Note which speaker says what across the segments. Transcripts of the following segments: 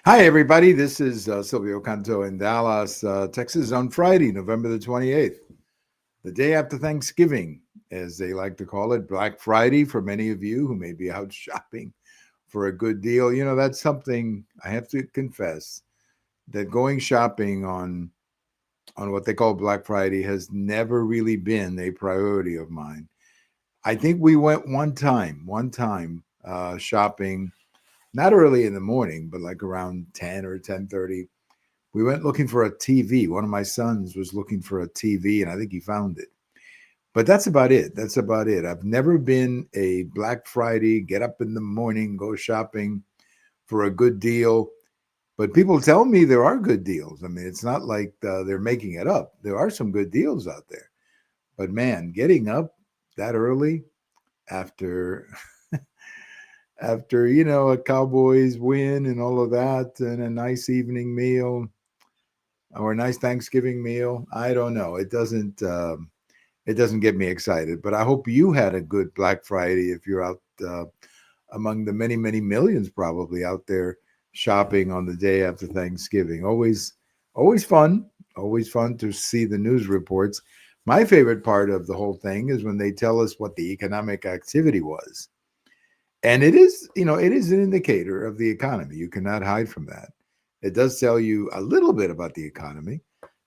Speaker 1: Hi, everybody. This is Silvio Canto in Dallas, Texas on Friday, November the 28th, the day after Thanksgiving, as they like to call it, Black Friday for many of you who may be out shopping for a good deal. You know, that's something I have to confess that going shopping on what they call Black Friday has never really been a priority of mine. I think we went one time shopping, not early in the morning, but like around 10 or 10:30. We went looking for a TV. One of my sons was looking for a TV, and I think he found it. But that's about it. That's about it. I've never been a Black Friday, get up in the morning, go shopping for a good deal. But people tell me there are good deals. I mean, it's not like they're making it up. There are some good deals out there. But man, getting up that early after after a Cowboys win and all of that, and a nice evening meal or a nice Thanksgiving meal. I don't know. It doesn't get me excited. But I hope you had a good Black Friday if you're out among the many millions probably out there shopping on the day after Thanksgiving. Always fun. Always fun to see the news reports. My favorite part of the whole thing is when they tell us what the economic activity was. And it is an indicator of the economy. You cannot hide from that. It does tell you a little bit about the economy.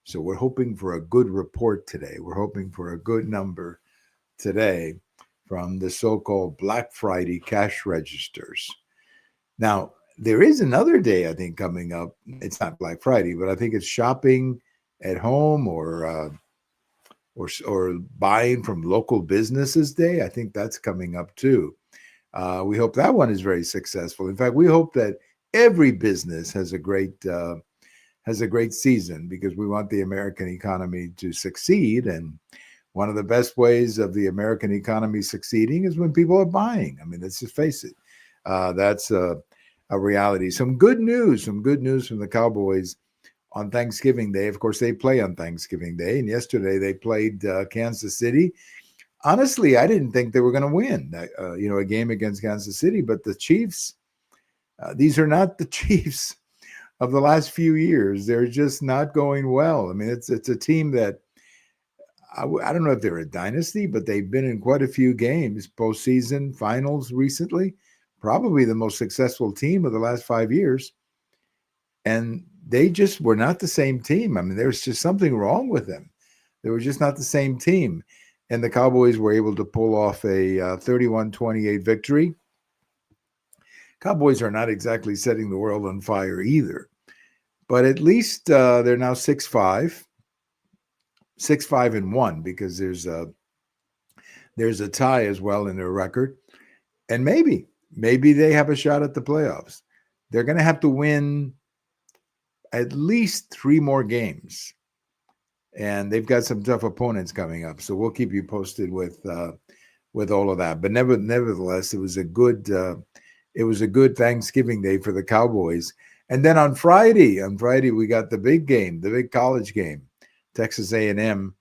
Speaker 1: So we're hoping for a good report today. We're hoping for a good number today from the so called Black Friday cash registers. Now, there is another day, I think, coming up. It's not Black Friday, but I think it's shopping at home or buying from local businesses day. I think that's coming up too. We hope that one is very successful. In fact, we hope that every business has a great season because we want the American economy to succeed. And one of the best ways of the American economy succeeding is when people are buying. I mean, let's just face it. That's a reality. Some good news from the Cowboys on Thanksgiving Day. Of course, they play on Thanksgiving Day. And yesterday they played Kansas City. Honestly, I didn't think they were going to win, a game against Kansas City. But the Chiefs, these are not the Chiefs of the last few years. They're just not going well. I mean, it's a team that I don't know if they're a dynasty, but they've been in quite a few games, postseason, finals recently. Probably the most successful team of the last 5 years. And they just were not the same team. I mean, there's just something wrong with them. They were just not the same team. And the Cowboys were able to pull off a 31-28 victory. Cowboys are not exactly setting the world on fire either. But at least they're now 6-5, 6-5-1, because there's a tie as well in their record. And maybe they have a shot at the playoffs. They're going to have to win at least 3 more games. And they've got some tough opponents coming up. So we'll keep you posted with all of that. But nevertheless, it was a good Thanksgiving Day for the Cowboys. And then on Friday we got the big game, the big college game, Texas A&M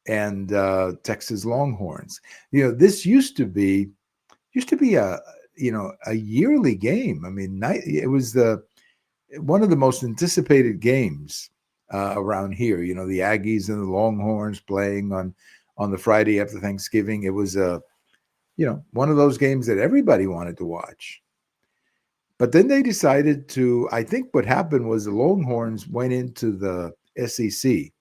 Speaker 1: and Texas Longhorns. This used to be a yearly game. I mean, it was one of the most anticipated games around here. The Aggies and the Longhorns playing on the Friday after Thanksgiving. It was one of those games that everybody wanted to watch. But then they decided to, I think what happened was the Longhorns went into the SEC,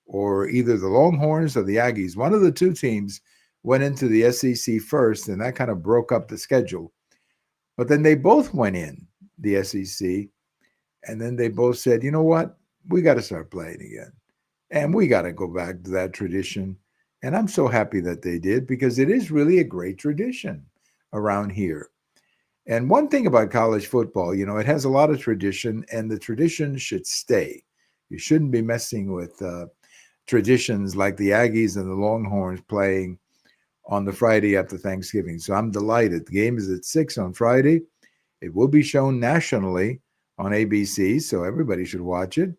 Speaker 1: or either the Longhorns or the Aggies. One of the two teams went into the SEC first, and that kind of broke up the schedule. But then they both went in the SEC, and then they both said, you know what? We got to start playing again. And we got to go back to that tradition. And I'm so happy that they did, because it is really a great tradition around here. And one thing about college football, it has a lot of tradition, and the tradition should stay. You shouldn't be messing with traditions like the Aggies and the Longhorns playing on the Friday after Thanksgiving. So I'm delighted. The game is at 6 on Friday. It will be shown nationally on ABC, so everybody should watch it.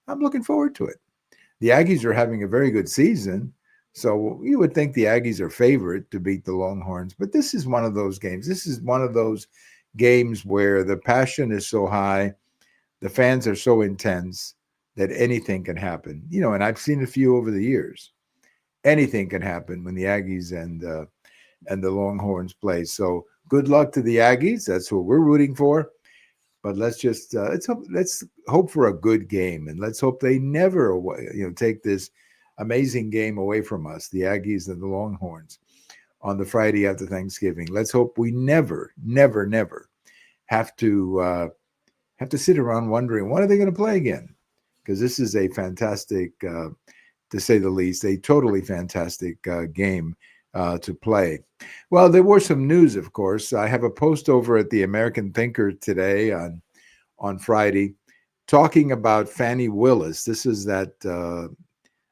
Speaker 1: I'm looking forward to it. The Aggies are having a very good season, so you would think the Aggies are favored to beat the Longhorns, but this is one of those games. This is one of those games where the passion is so high the fans are so intense that anything can happen. And I've seen a few over the years. Anything can happen when the Aggies and the Longhorns play. So good luck to the Aggies. That's what we're rooting for. But let's hope for a good game, and let's hope they never take this amazing game away from us, the Aggies and the Longhorns, on the Friday after Thanksgiving. Let's hope we never, never, never have to sit around wondering when are they going to play again, because this is a fantastic, to say the least, a totally fantastic game to play. Well, there was some news, of course. I have a post over at the American Thinker today on Friday talking about Fani Willis. This is that,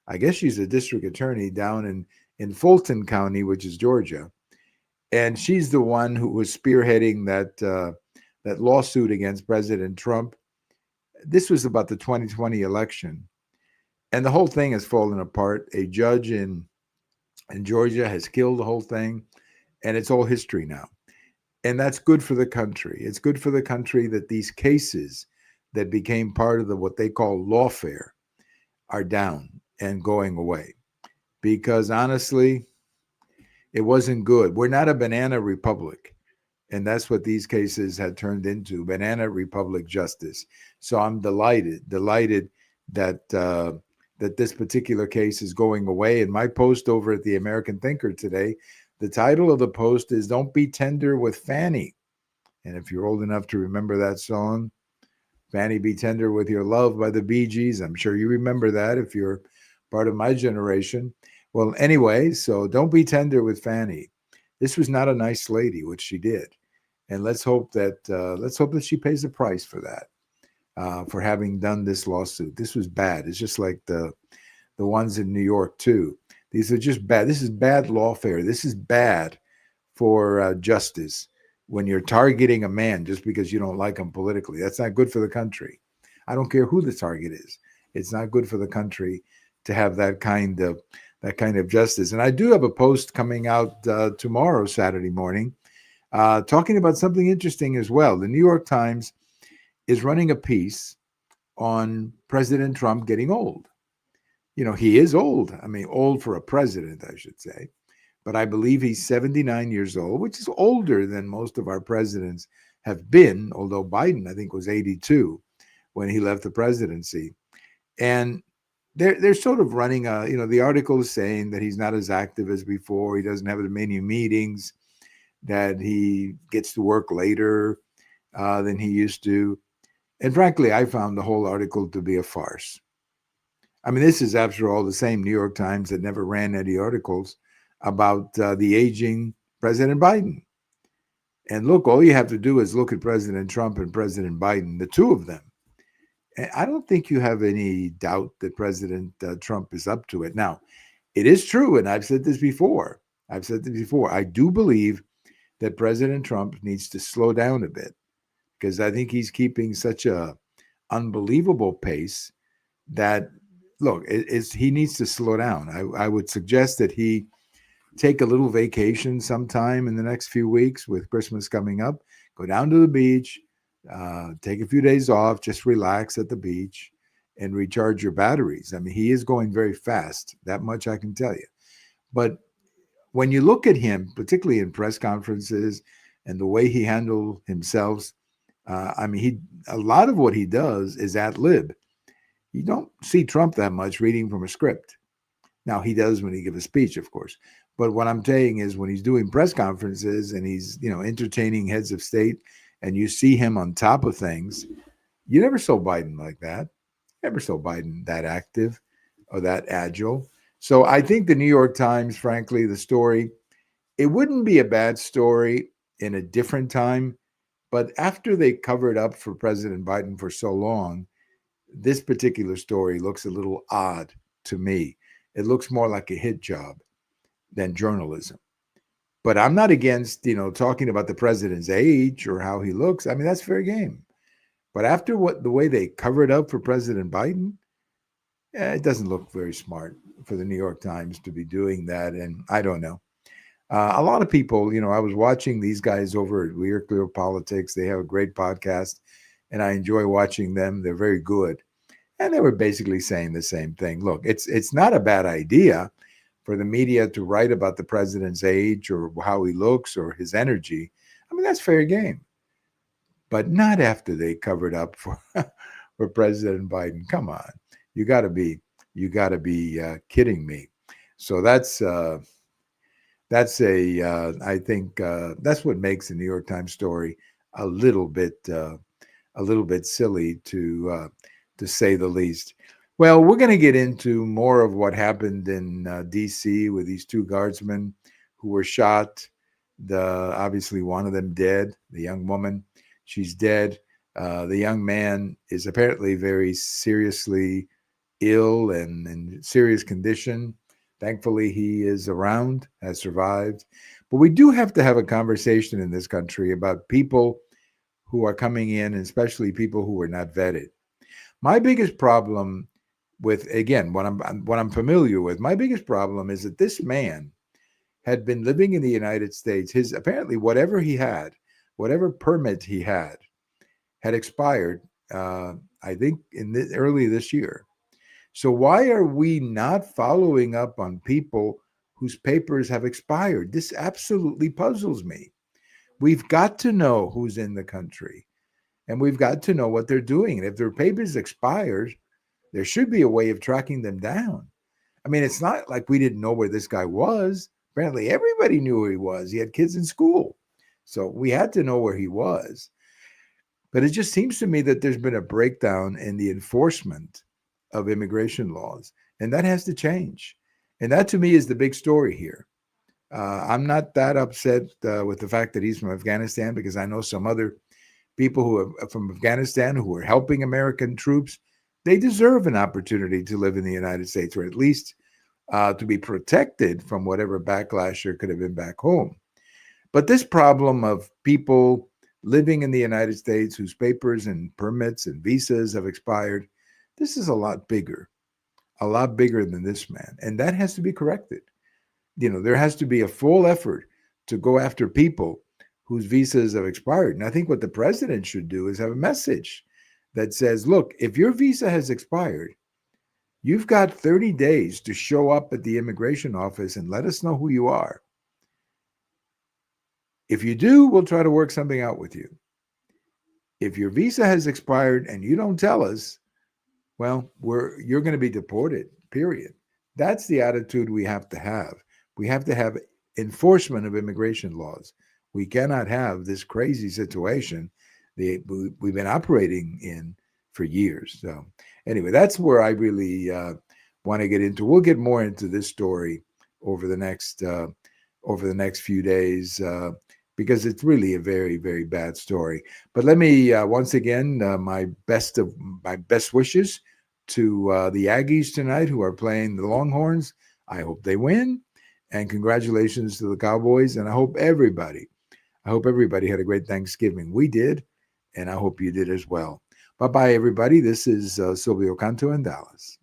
Speaker 1: I guess she's a district attorney down in Fulton County, which is Georgia. And she's the one who was spearheading that lawsuit against President Trump. This was about the 2020 election. And the whole thing has fallen apart. A judge in Georgia has killed the whole thing, and it's all history now. And that's good for the country. It's good for the country that these cases that became part of what they call lawfare are down and going away. Because honestly, it wasn't good. We're not a banana republic. And that's what these cases had turned into, banana republic justice. So I'm delighted that that this particular case is going away. In my post over at the American Thinker today, the title of the post is "Don't Be Tender with Fanny." And if you're old enough to remember that song, "Fanny Be Tender with Your Love" by the Bee Gees, I'm sure you remember that if you're part of my generation. Well, anyway, so don't be tender with Fanny. This was not a nice lady, which she did. And let's hope that she pays a price for that, for having done this lawsuit. This was bad. It's just like the ones in New York too. These are just bad. This is bad lawfare. This is bad for justice. When you're targeting a man just because you don't like him politically, that's not good for the country. I don't care who the target is. It's not good for the country to have that kind of justice. And I do have a post coming out tomorrow, Saturday morning, talking about something interesting as well. The New York Times is running a piece on President Trump getting old. He is old. I mean, old for a president, I should say. But I believe he's 79 years old, which is older than most of our presidents have been, although Biden, I think, was 82 when he left the presidency. And they're sort of running the article is saying that he's not as active as before. He doesn't have as many meetings, that he gets to work later than he used to. And frankly, I found the whole article to be a farce. I mean, this is, after all, the same New York Times that never ran any articles about the aging President Biden. And look, all you have to do is look at President Trump and President Biden, the two of them. And I don't think you have any doubt that President Trump is up to it. Now, it is true, and I've said this before. I do believe that President Trump needs to slow down a bit, because I think he's keeping such a unbelievable pace that, look, he needs to slow down. I would suggest that he take a little vacation sometime in the next few weeks, with Christmas coming up. Go down to the beach, take a few days off, just relax at the beach and recharge your batteries. I mean, he is going very fast. That much I can tell you. But when you look at him, particularly in press conferences and the way he handled himself, I mean, a lot of what he does is ad lib. You don't see Trump that much reading from a script. Now, he does when he gives a speech, of course. But what I'm saying is, when he's doing press conferences and he's, entertaining heads of state, and you see him on top of things, you never saw Biden like that. Never saw Biden that active or that agile. So I think the New York Times, frankly, the story, it wouldn't be a bad story in a different time. But after they covered up for President Biden for so long, this particular story looks a little odd to me. It looks more like a hit job than journalism. But I'm not against, talking about the president's age or how he looks. I mean, that's fair game. But after the way they covered up for President Biden, it doesn't look very smart for the New York Times to be doing that. And I don't know. A lot of people, I was watching these guys over at Weird Clear Politics. They have a great podcast. and I enjoy watching them. They're very good. And they were basically saying the same thing. Look, it's not a bad idea for the media to write about the president's age or how he looks or his energy. I mean, that's fair game, but not after they covered up for for President Biden. Come on, you got to be kidding me. So that's a I think that's what makes the New York Times story a little bit silly to say the least. Well, we're going to get into more of what happened in D.C. with these two guardsmen who were shot. Obviously one of them dead. The young woman, she's dead. The young man is apparently very seriously ill and in serious condition. Thankfully, he is around, has survived. But we do have to have a conversation in this country about people who are coming in, and especially people who are not vetted. My biggest problem with, again, what I'm familiar with, my biggest problem is that this man had been living in the United States. His apparently whatever he had, whatever permit he had expired. I think early this year. So why are we not following up on people whose papers have expired? This absolutely puzzles me. We've got to know who's in the country, and we've got to know what they're doing. And if their papers expired, there should be a way of tracking them down. I mean, it's not like we didn't know where this guy was. Apparently, everybody knew where he was. He had kids in school. So we had to know where he was. But it just seems to me that there's been a breakdown in the enforcement of immigration laws, and that has to change. And that, to me, is the big story here. I'm not that upset with the fact that he's from Afghanistan, because I know some other people who are from Afghanistan who are helping American troops. They deserve an opportunity to live in the United States, or at least to be protected from whatever backlash there could have been back home. But this problem of people living in the United States whose papers and permits and visas have expired, this is a lot bigger than this man. And that has to be corrected. There has to be a full effort to go after people whose visas have expired. And I think what the president should do is have a message that says, look, if your visa has expired, you've got 30 days to show up at the immigration office and let us know who you are. If you do, we'll try to work something out with you. If your visa has expired and you don't tell us, well, you're going to be deported, period. That's the attitude we have to have. We have to have enforcement of immigration laws. We cannot have this crazy situation we've been operating in for years. So anyway, that's where I really want to get into. We'll get more into this story over the next few days because it's really a very, very bad story. But let me once again my best wishes to the Aggies tonight, who are playing the Longhorns. I hope they win, and congratulations to the Cowboys. And I hope everybody had a great Thanksgiving. We did, and I hope you did as well. Bye-bye, everybody. This is Silvio Canto in Dallas.